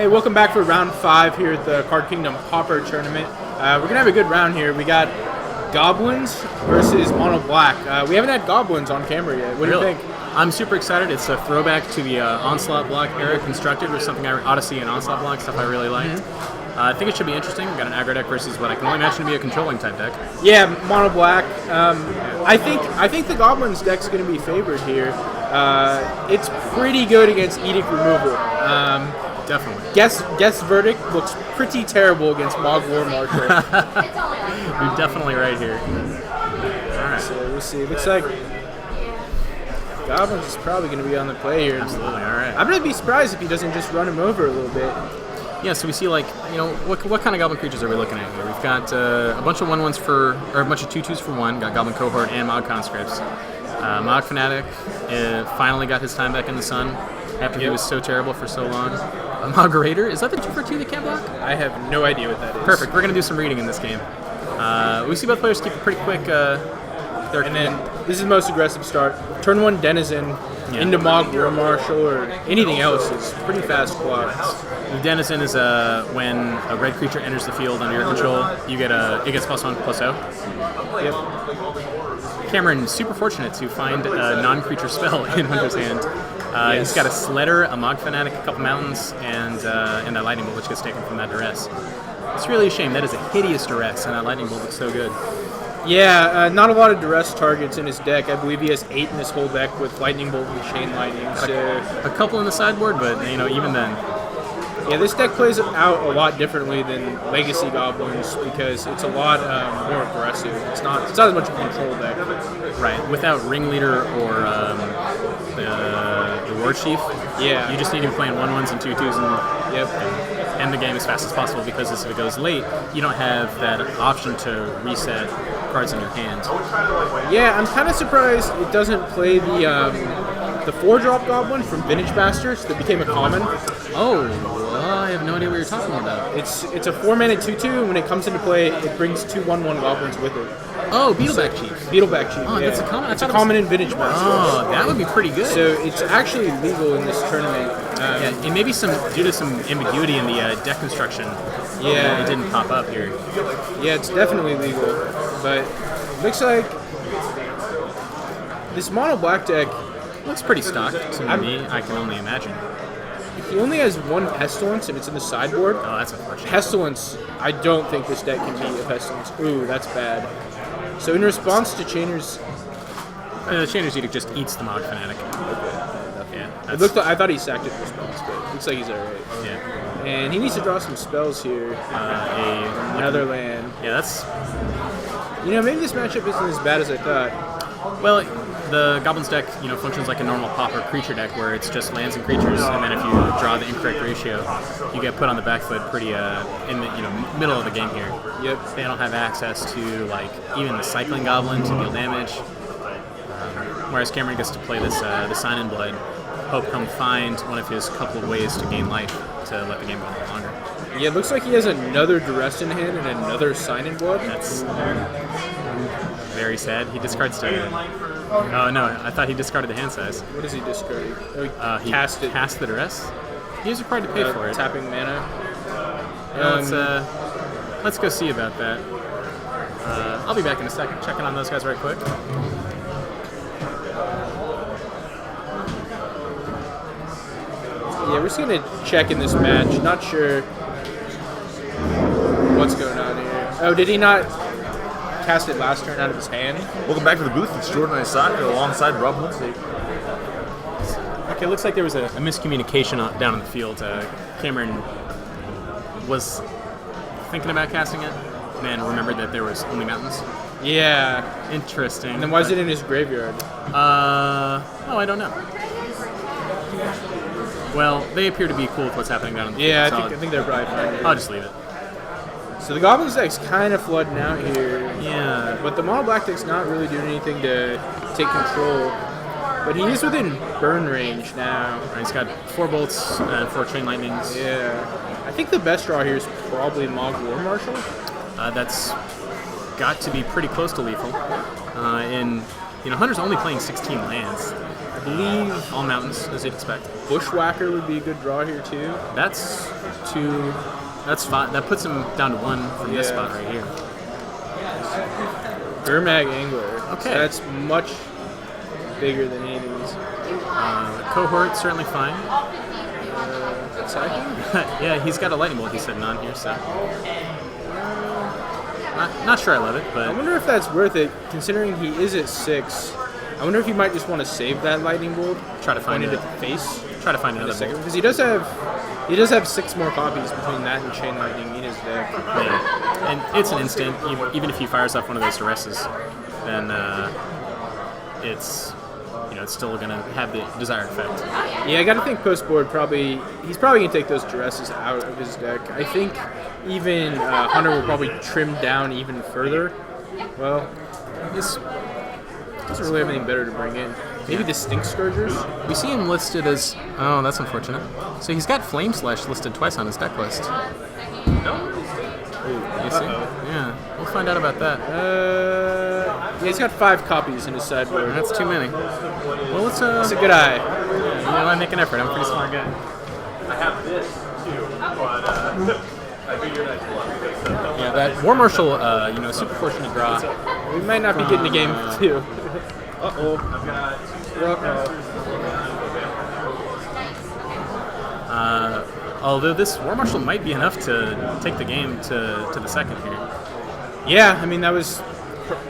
Hey, welcome back for round 5 here at the Card Kingdom Pauper Tournament. We're going to have a good round here. We got Goblins versus Mono Black. We haven't had Goblins on camera yet. What do you think? I'm super excited. It's a throwback to the Onslaught block era constructed, with something Odyssey and Onslaught block, stuff I really liked. I think it should be interesting. We've got an aggro deck versus what I can only imagine to be a controlling type deck. Yeah, Mono Black. I think the Goblins deck's going to be favored here. It's pretty good against Edict Removal. Definitely. Guess Verdict looks pretty terrible against Mog War Marshal. You're definitely right here. All right. So we'll see. Looks like Goblins is probably going to be on the play here. Absolutely. All right. I'm going to be surprised if he doesn't just run him over a little bit. Yeah, so we see, like, what kind of Goblin creatures are we looking at here? We've got a bunch of 1/1s or a bunch of 2/2s for 1. Got Goblin Cohort and Mog Conscripts. Mog Fanatic finally got his time back in the sun after he was so terrible for so long. Mog Raider, is that the 2/2 that can't block? I have no idea what that is. Perfect. We're going to do some reading in this game. We see both players keep a pretty quick. And then this is the most aggressive start. Turn 1 Denizen into Mog War Marshal or anything else is pretty fast blocks. The Denizen is when a red creature enters the field under your control, it gets +1/+0. Yep. Cameron, super fortunate to find a non-creature spell in Hunter's hand. He's got a Sledder, a Mog Fanatic, a couple mountains, and that Lightning Bolt, which gets taken from that duress. It's really a shame. That is a hideous duress, and that Lightning Bolt looks so good. Yeah, not a lot of duress targets in his deck. I believe he has 8 in his whole deck with Lightning Bolt and Chain Lightning. So a couple in the sideboard, but even then. Yeah, this deck plays out a lot differently than Legacy Goblins because it's a lot more aggressive. It's not as much a control deck. Right, without Ringleader or the War Chief. Yeah. You just need to be playing 1/1s and 2/2s and end the game as fast as possible, because if it goes late, you don't have that option to reset cards in your hand. Yeah, I'm kind of surprised it doesn't play the 4-drop Goblin from Vintage Masters that became a common. Oh, I have no idea what you're talking about. It's a 4-mana 2/2, and when it comes into play, it brings 2 1/1 Goblins with it. Oh, Beetleback Chief. Beetleback Chief. Oh, yeah. that's a common. It's a common in Vintage Masters. Oh, that would be pretty good. So it's actually legal in this tournament. Yeah, and maybe due to some ambiguity in the deck construction. Yeah, it didn't pop up here. Yeah, it's definitely legal, but looks like this Mono Black deck looks pretty stock to me. I can only imagine. He only has 1 Pestilence, and it's in the sideboard. Oh, that's unfortunate. Pestilence, I don't think this deck can beat a Pestilence. Ooh, that's bad. So in response to Chainer's... Chainer's Edict just eats the Mog Fanatic. Okay. Yeah, I thought he sacked it in response, but looks like he's alright. Yeah. And he needs to draw some spells here. Another land. Yeah, that's... maybe this matchup isn't as bad as I thought. Well, the Goblins deck, functions like a normal Pauper creature deck where it's just lands and creatures, and then if you draw the incorrect ratio, you get put on the back foot pretty in the middle of the game here. Yep. They don't have access to even the Cycling Goblin to deal damage, whereas Cameron gets to play this the Sign in Blood. Hope come find one of his couple of ways to gain life to let the game go a little longer. Yeah, it looks like he has another Duress in hand and another Sign in Blood. That's very sad. He discards to... Oh, no, I thought he discarded the hand size. What is he discarding? Oh, he cast it. Cast the Duress? He was required to pay for it. Tapping mana. Let's go see about that. I'll be back in a second. Checking on those guys right quick. Yeah, we're just going to check in this match. Not sure what's going on here. Oh, did he not cast it last turn out of his hand? Welcome back to the booth. It's Jordan Isaac alongside Rob Lindsay. Okay, it looks like there was a miscommunication down in the field. Cameron was thinking about casting it, and then remembered that there was only mountains. Yeah. Interesting. And then why is it in his graveyard? I don't know. Well, they appear to be cool with what's happening down in the field. Yeah, I think they're probably fine. I'll just leave it. So the Goblins deck's kind of flooding out here. Yeah. But the Mono Black deck's not really doing anything to take control. But he is within burn range now. He's got 4 bolts and 4 Chain Lightnings. Yeah. I think the best draw here is probably Mog War Marshal. That's got to be pretty close to lethal. Hunter's only playing 16 lands. believe All mountains, as you'd expect. Bushwhacker would be a good draw here too. That's 2. That's 5. That puts him down to 1 from this Yeah. spot right here. Gurmag Angler. Okay. So that's much bigger than any of these. Cohort, certainly fine. Attacking? Yeah, he's got a lightning bolt he's sitting on here, so. Not sure I love it, I but wonder if that's worth it, considering he is at 6. I wonder if he might just want to save that lightning bolt. Try to find point it it. at the face. try to find in a another second, bolt. because he does have 6 more copies between that and Chain Lightning in his deck. Yeah. And it's an instant, even if he fires off one of those duresses, then it's it's still going to have the desired effect. Yeah, I gotta think post board he's probably gonna take those duresses out of his deck. I think even Hunter will probably trim down even further. Well, this doesn't really have anything better to bring in. Maybe the Stink Scourgers? We see him listed as... Oh, that's unfortunate. So he's got Flame Slash listed twice on his deck list. You see? Yeah, we'll find out about that. Yeah, he's got 5 copies in his sideboard. That's too many. Well, let's... That's a good eye. I make an effort. I'm a pretty smart guy. I have this too, but I figured I'd pull up. Yeah, that War Marshal, super fortunate draw. We might not be getting a game 2. Uh-oh. I've got Although this War Marshal might be enough to take the game to the second here. Yeah, I mean, that was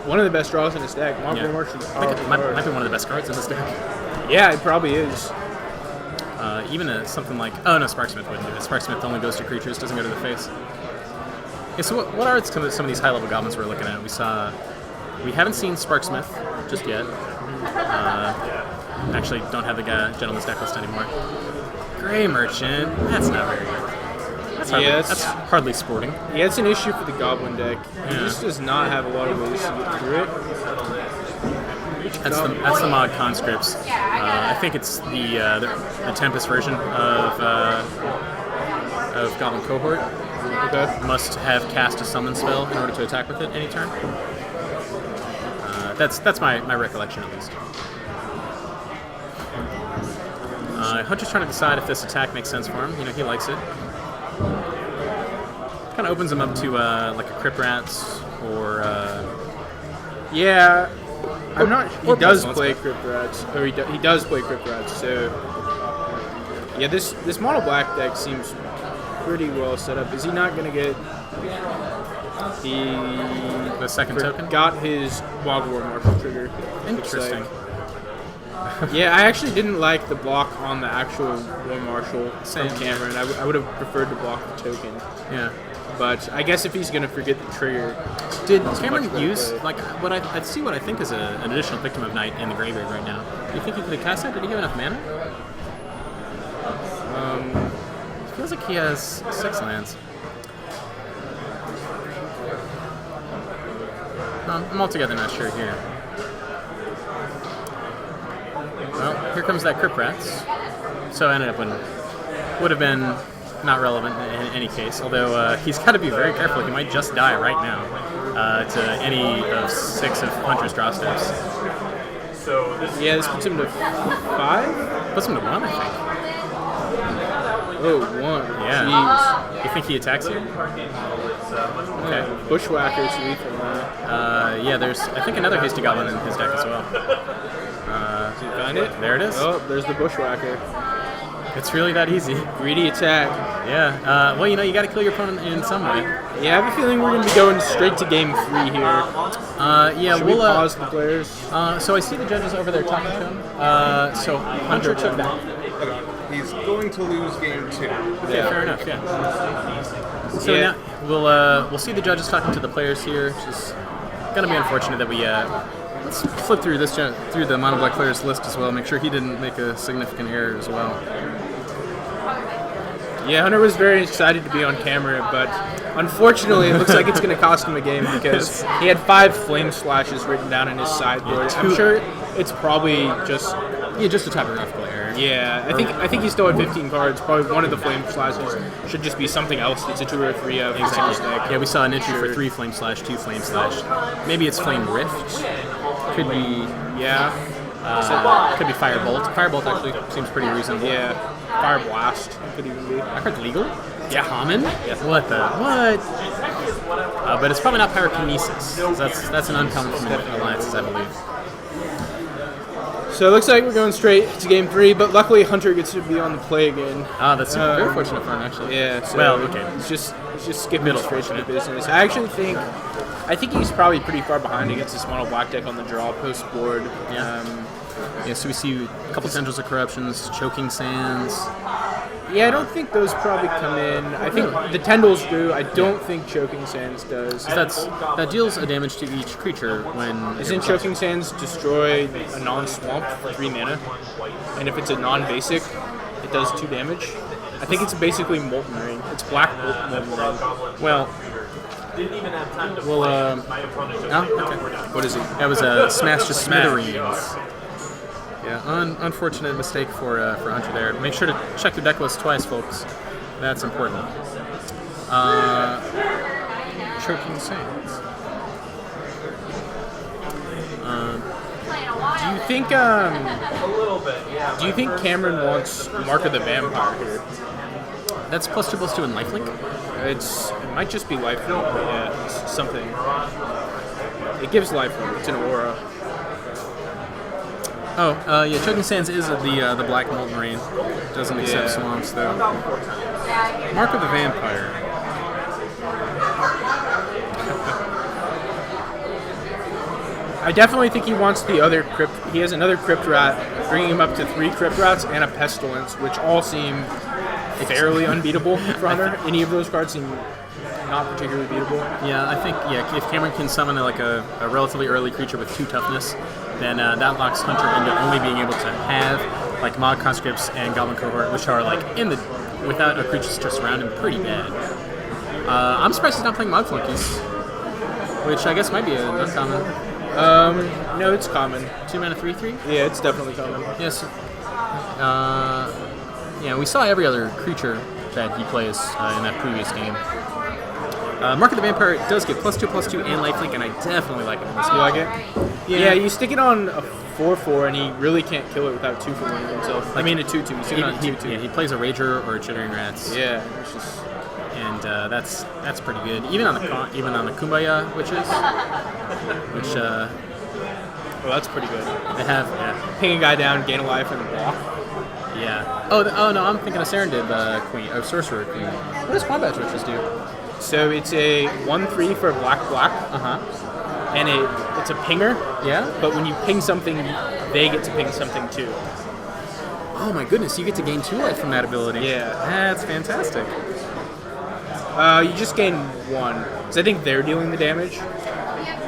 one of the best draws in his deck. Yeah. War Marshal's I think it powerful might be card. one of the best cards in this deck. Yeah, it probably is. Even something like... Oh, no, Sparksmith wouldn't do it. Sparksmith only goes to creatures, doesn't go to the face. Yeah, so what are some of these high-level goblins we're looking at? We haven't seen Sparksmith just yet. Actually, don't have the Gentleman's deck list anymore. Gray Merchant. That's not very good. That's hardly sporting. Yeah, it's an issue for the Goblin deck. He Yeah. just does not have a lot of ways to get through it. That's the mod conscripts. I think it's the Tempest version of Goblin Cohort. Okay. Must have cast a summon spell in order to attack with it any turn. That's my recollection at least. Hunter's trying to decide if this attack makes sense for him. He likes it. Kind of opens him up to like a Crypt Rats or Yeah, I'm not. He or does Pestilence, play but- Crypt Rats, or he does play Crypt Rats. So yeah, this mono black deck seems pretty well set up. Is he not gonna get the second token. Got his Wild War Marshal trigger. looks Interesting. like. Yeah, I actually didn't like the block on the actual War Marshal Same. from Cameron. I would have preferred to block the token. Yeah. But I guess if he's gonna forget the trigger, Did much Cameron better use play. like what I see what I think is an additional Victim of Night in the graveyard right now? Do you think he could have cast that? Did he have enough mana? It feels like he has 6 lands. I'm altogether not sure here. Well, here comes that Crypt Rats. So I ended up would have been not relevant in any case. Although he's got to be very careful. He might just die right now to any of 6 of Hunter's draw steps. So this yeah, this puts him to 5. Puts him to 1, I think. Oh, 1. Yeah. Jeez. You think he attacks you? Okay. Bushwhacker's lethal now. Yeah, there's I think another Hasty Goblin in his deck as well. Did you find it? There it is. Oh, there's the Bushwhacker. It's really that easy. Greedy attack. Yeah. Well, you got to kill your opponent in some way. Yeah, I have a feeling we're going to be going straight to game 3 here. Yeah, Should we we'll pause the players? So I see the judges over there talking to him. So Hunter took that. Okay. He's going to lose game 2. Okay, fair enough. Yeah. So Yeah. now we'll see the judges talking to the players here, which is gonna be unfortunate that we let's flip through through the mono black players list as well. Make sure he didn't make a significant error as well. Yeah, Hunter was very excited to be on camera, but unfortunately, it looks like it's going to cost him a game because he had 5 flame slashes written down in his sideboard. I'm sure it's probably just. Yeah, just a typographical error. Yeah, I think he still had 15 cards. Probably one of the flame slashes should just be something else that's a 2 or 3 of his deck. Yeah, we saw an entry for 3 flame slash, 2 flame slash. Maybe it's flame rift. Could be. Yeah. Could be Firebolt. Firebolt actually seems pretty reasonable. Yeah, Fire Blast could even be. That card's legal? Yeah. Common? What the? What? But it's probably not Pyrokinesis. That's an uncommon from Alliances, I believe. So it looks like we're going straight to game 3, but luckily Hunter gets to be on the play again. That's very fortunate for him, actually. Yeah. So Well, okay. He's just skipping straight to the business. I think he's probably pretty far behind against this mono black deck on the draw post board. Yeah. Yeah, so we see a couple Tendrils of Corruptions, Choking Sands. Yeah, I don't think those probably come in. I think the Tendrils do. I don't think Choking Sands does. That deals a damage to each creature when... Isn't Choking Sands destroy a non-swamp for 3 mana? And if it's a non-basic, it does 2 damage? I think it's basically Molten Ring. It's black Molten Ring. Well... Well, okay. What is it? That was a Smash to Smithereens. Yeah, unfortunate mistake for Hunter there. Make sure to check the deck list twice, folks. That's important. Choking Sands. Do you think Cameron wants Mark of the Vampire here? That's +2/+2 in lifelink? It might just be lifelink, but yeah, it's something. It gives lifelink. It's an aura. Oh, yeah, Choking Sands is the black Molten Rain. Doesn't accept swamps, though. Mark of the Vampire. I definitely think he wants the other Crypt. He has another Crypt Rat, bringing him up to 3 Crypt Rats and a Pestilence, which all seem fairly unbeatable for Hunter. Any of those cards seem not particularly beatable. Yeah, I think if Cameron can summon a relatively early creature with 2 toughness, then that locks Hunter into only being able to have like Mod Conscripts and Goblin Cohort, which are like without a creature just around him, pretty bad. I'm surprised he's not playing Mod Flunkies, which I guess might be an uncommon. No, it's common. 2 mana 3/3. Yeah, it's definitely common. Yes. Yeah, we saw every other creature that he plays in that previous game. Mark of the Vampire does get +2/+2 and lifelink, and I definitely like it in this game. You like it? Yeah, you stick it on a 4/4, and he really can't kill it without 2 for 1 himself. I mean, a 2/2. You stick it on a 2/2. Yeah, he plays a Rager or a Chittering Rats. Yeah, it's just... And that's pretty good. Even on the Kumbaya witches, which well, that's pretty good. they have. Ping a guy down, gain a life, and block. Yeah. Oh no, I'm thinking of Serendib Queen, or Sorcerer Queen. What does Combat Witches do? So it's a 1/3 for black. And it's a pinger. Yeah. But when you ping something, they get to ping something too. Oh my goodness, you get to gain 2 life from that ability. Yeah. That's fantastic. You just gain 1. So I think they're dealing the damage.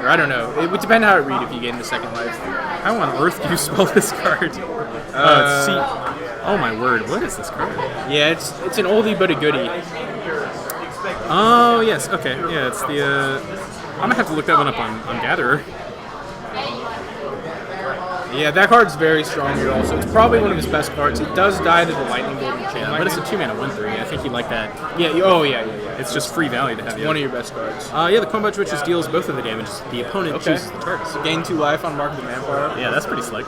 Or I don't know. It would depend how it read if you gain the 2nd life. How on earth do you spell this card? Oh my word, what is this card? Yeah, it's an oldie but a goodie. Oh yes, okay. Yeah, it's the I'm gonna have to look that one up on Gatherer. Yeah, that card's very strong here also. It's probably one of his best cards. It does die to the Lightning Bolt and Chain Yeah, but it's a 2 mana 1/3. I think you like that. Yeah, yeah. It's just free value to have One of your best cards. Yeah, the Combat Witches deals both of the damages. The opponent chooses the targets. Gain 2 life on Mark of the Vampire. Yeah, that's pretty slick.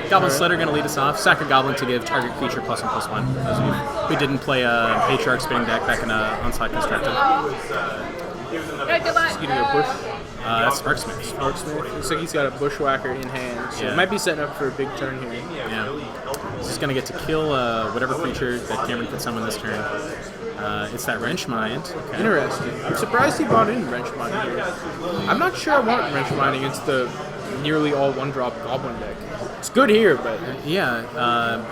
Goblin Slider gonna lead us off. Sack a Goblin to give target creature +1/+1. Those of you who didn't play Patriarch Spinning deck back in Onslaught Constructed. He's getting a push. That's Sparksmith. Sparksmith. Looks like he's got a Bushwhacker in hand, so Yeah. it might be setting up for a big turn here. Yeah. He's just gonna get to kill whatever creature that Cameron could summon this turn. It's that Wrench Mind. Okay. Interesting. I'm surprised he brought in Wrench Mind here. I'm not sure I want Wrench Mind against the nearly all 1-drop Goblin deck. It's good here, but... Yeah,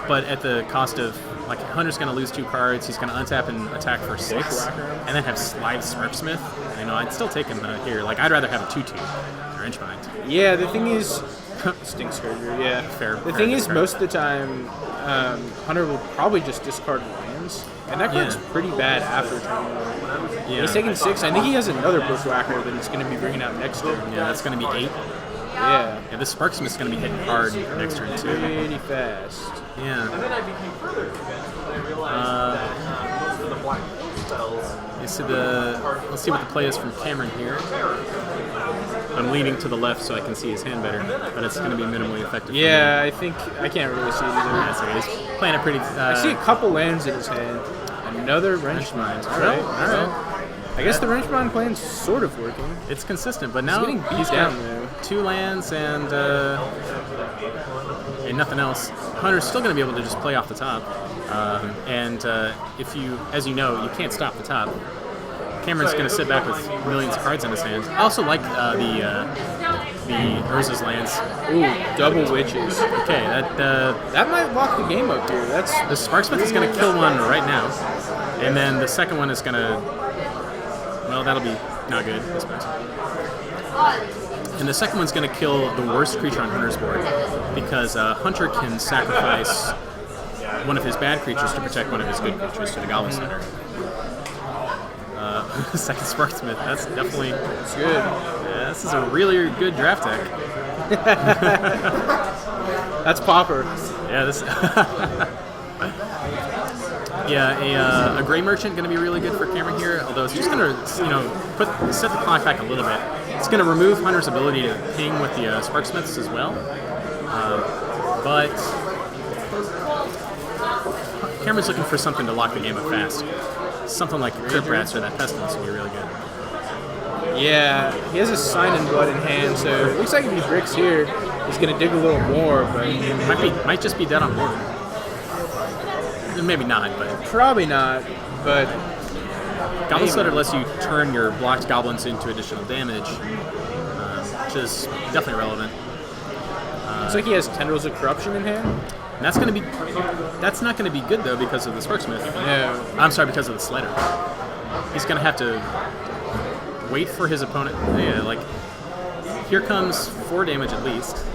but at the cost of, like, Hunter's going to lose 2 cards, he's going to untap and attack for 6, and then have Slide Sparksmith. You know, I'd still take him here. Like, I'd rather have a 2/2 Wrench Mind. Yeah, the thing is... Stink Scourger, yeah. Fair. The thing is, most of the time, Hunter will probably just discard lands, and that card's pretty bad after turn 1. Yeah. He's taking 6. I think he has another Bushwhacker that he's going to be bringing out next turn. Yeah, that's going to be 8. Yeah. Yeah, this Sparksmith's going to be hitting hard next turn, too. Pretty fast. Yeah. Let's see what the play is from Cameron here. I'm leaning to the left so I can see his hand better, but it's going to be minimally effective. for me. Yeah, I think I can't really see it either. Yeah, so he's playing it pretty. I see a couple lands in his hand. Another wrench mine. All right, all right. I guess the wrench mine plan's sort of working. It's consistent, but now getting beat he's down, got though. 2 lands and nothing else. Hunter's still going to be able to just play off the top, if you, as you know, you can't stop the top. Cameron's going to sit back with millions of cards in his hand. I also like the Urza's lands. Ooh, double witches. Okay, That might lock the game up here. That's the Sparksmith is going to kill one right now, and then the second one is going to. Well, that'll be not good, I suppose. And the second one's going to kill the worst creature on Hunter's board because Hunter can sacrifice one of his bad creatures to protect one of his good creatures to the Goblin Center. Second Sparksmith, that's definitely it's good. yeah, this is a really good draft deck. That's Pauper. Yeah, this. Yeah, a Gray Merchant going to be really good for Cameron here. Although it's just going to, set the clock back a little bit. It's going to remove Hunter's ability to ping with the Sparksmiths as well. But Cameron's looking for something to lock the game up fast. Something like Crypt Rats or that Pestilence would be really good. Yeah, he has a Sign in Blood in hand, so it looks like if he bricks here, he's going to dig a little more, but Might just be dead on board. Maybe not, but probably not. But Goblin maybe. Slayer lets you turn your blocked goblins into additional damage, which is definitely relevant. Looks like he has Tendrils of Corruption in hand. And that's not going to be good though because of the Sparksmith. No. I'm sorry, because of the Slider. He's going to have to wait for his opponent. Yeah, like here comes 4 damage at least.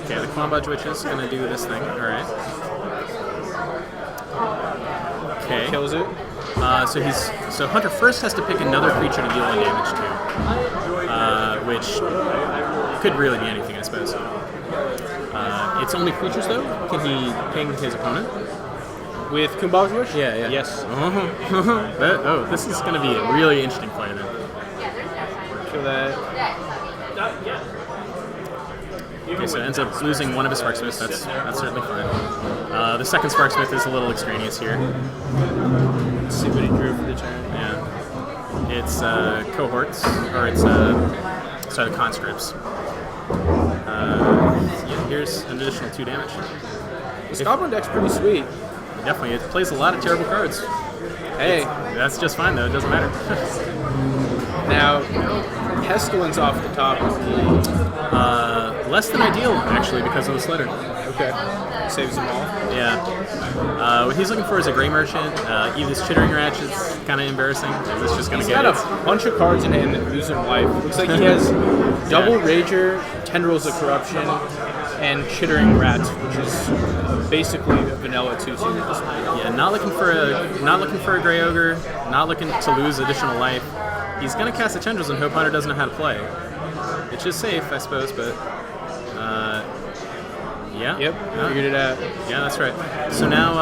Okay, the Quambodge Witch is going to do this thing. All right. Okay. Kills it. So Hunter first has to pick another creature to deal 1 damage to, which could really be anything, I suppose. It's only creatures though. Can he ping his opponent? With Kumbhag's Wish? Yeah. Yes. This is going to be a really interesting play then. Kill that. Okay, so it ends up losing one of his Sparksmiths. That's certainly fine. The second Sparksmith is a little extraneous here. Let's see what he drew for the turn. Yeah. It's cohorts, or it's the conscripts. Here's an additional 2 damage. This Goblin deck's pretty sweet. Definitely, it plays a lot of terrible cards. Hey, That's just fine though. It doesn't matter. now Pestilence off the top. Less than ideal actually because of the Slider. Okay. Saves them all. Yeah. What he's looking for is a Gray Merchant. This Chittering Ratch is kind of embarrassing. It's just going to He's get got it. a bunch of cards in hand that lose him life. Looks like he has Double Rager, Tendrils of Corruption, and Chittering Rats, which is basically a vanilla 2/2 at this point. Yeah, not looking for a Gray Ogre. Not looking to lose additional life. He's going to cast the Tendrils and hope Hunter doesn't know how to play. Which is safe, I suppose, but yeah. Yep, figured it out. Yeah, that's right. So now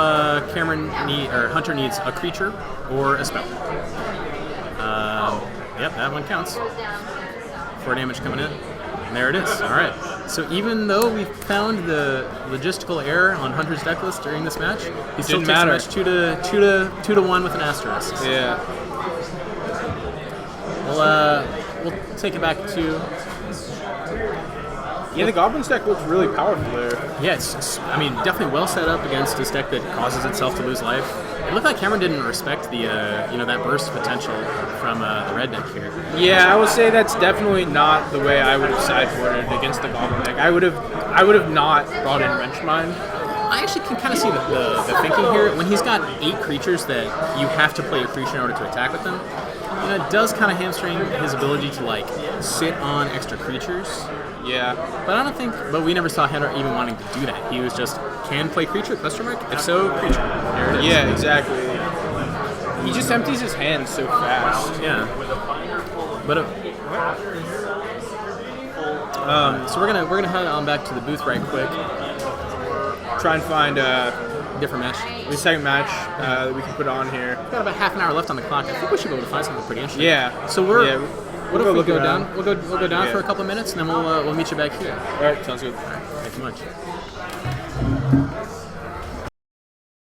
Hunter needs a creature or a spell. Yep, that one counts. 4 damage coming in. And there it is. All right. So even though we found the logistical error on Hunter's deck list during this match, he still Didn't takes the matter. match 2 to 1 with an asterisk. Yeah. We'll take it back to. Yeah, the Goblin's deck looks really powerful there. Yeah, definitely well set up against this deck that causes itself to lose life. It looked like Cameron didn't respect the, that burst potential from the red deck here. Yeah, I would say that's definitely not the way I would have sideboarded against the Goblin deck. I would have not brought in Wrench Mine. I actually can kind of see the thinking here. When he's got 8 creatures that you have to play a creature in order to attack with them, it does kind of hamstring his ability to sit on extra creatures. Yeah. But we never saw Hunter even wanting to do that. He was just, can play creature, question mark? If so, creature. There it is. Yeah, exactly. He just empties his hand so fast. Yeah. But so we're gonna head on back to the booth right quick. Try and find different match. The second match that we can put on here. We've got about half an hour left on the clock. I think we should be able to find something pretty interesting. Yeah. So we're. Yeah, what if we look go around. down? We'll go down Yeah. for a couple of minutes, and then we'll meet you back here. All right, sounds good. All right. Thanks so much.